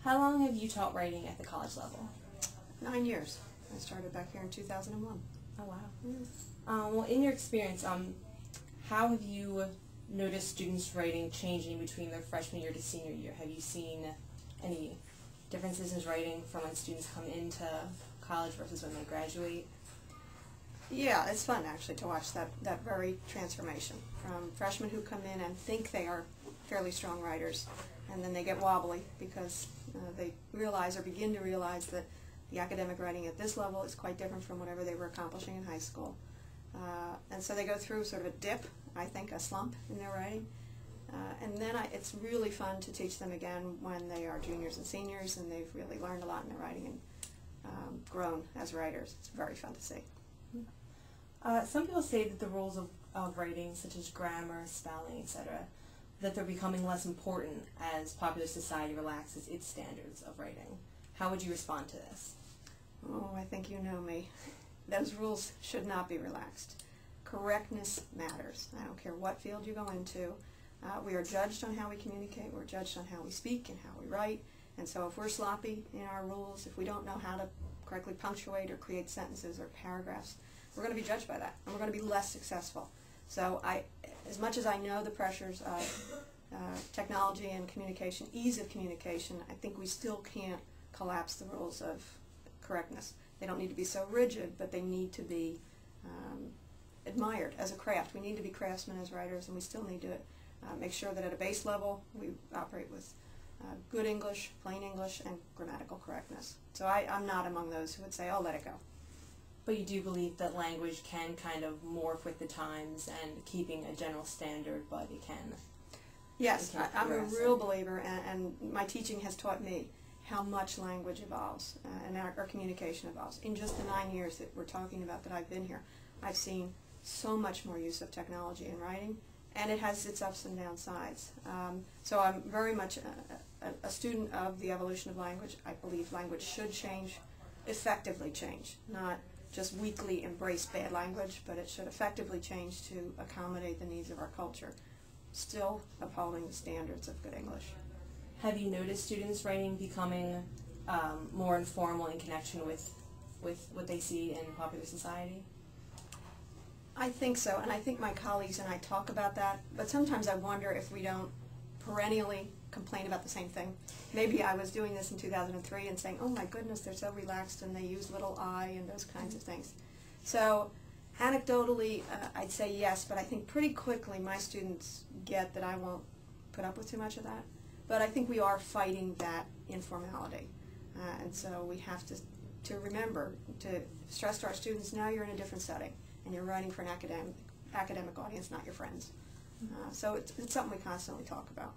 How long have you taught writing at the college level? 9 years. I started back here in 2001. Oh, wow. Well, in your experience, how have you noticed students' writing changing between their freshman year to senior year? Have you seen any differences in writing from when students come into college versus when they graduate? Yeah, it's fun actually to watch that very transformation from freshmen who come in and think they are fairly strong writers, and then they get wobbly because they realize or begin to realize that the academic writing at this level is quite different from whatever they were accomplishing in high school. And so they go through sort of a dip, I think, a slump in their writing. And then it's really fun to teach them again when they are juniors and seniors and they've really learned a lot in their writing and grown as writers. It's very fun to see. Some people say that the rules of writing, such as grammar, spelling, etc., that they're becoming less important as popular society relaxes its standards of writing. How would you respond to this? Oh, I think you know me. Those rules should not be relaxed. Correctness matters. I don't care what field you go into. We are judged on how we communicate. We're judged on how we speak and how we write. And so if we're sloppy in our rules, if we don't know how to correctly punctuate or create sentences or paragraphs, we're going to be judged by that, and we're going to be less successful. So as much as I know the pressures of technology and communication, ease of communication, I think we still can't collapse the rules of correctness. They don't need to be so rigid, but they need to be admired as a craft. We need to be craftsmen as writers, and we still need to make sure that at a base level we operate with good English, plain English, and grammatical correctness. So I'm not among those who would say, oh, let it go. But you do believe that language can kind of morph with the times and keeping a general standard, but it can. Yes, I'm a real believer, and my teaching has taught me how much language evolves and our communication evolves. In just the 9 years that we're talking about that I've been here, I've seen so much more use of technology in writing, and it has its ups and down sides. So I'm very much a student of the evolution of language. I believe language should change, effectively change, not just weakly embrace bad language, but it should effectively change to accommodate the needs of our culture, still upholding the standards of good English. Have you noticed students' writing becoming more informal in connection with what they see in popular society? I think so, and I think my colleagues and I talk about that, but sometimes I wonder if we don't perennially complain about the same thing. Maybe I was doing this in 2003 and saying, oh my goodness, they're so relaxed and they use little I and those kinds of things. So anecdotally, I'd say yes, but I think pretty quickly my students get that I won't put up with too much of that. But I think we are fighting that informality, and so we have to remember to stress to our students, now you're in a different setting and you're writing for an academic audience, not your friends. So it's something we constantly talk about.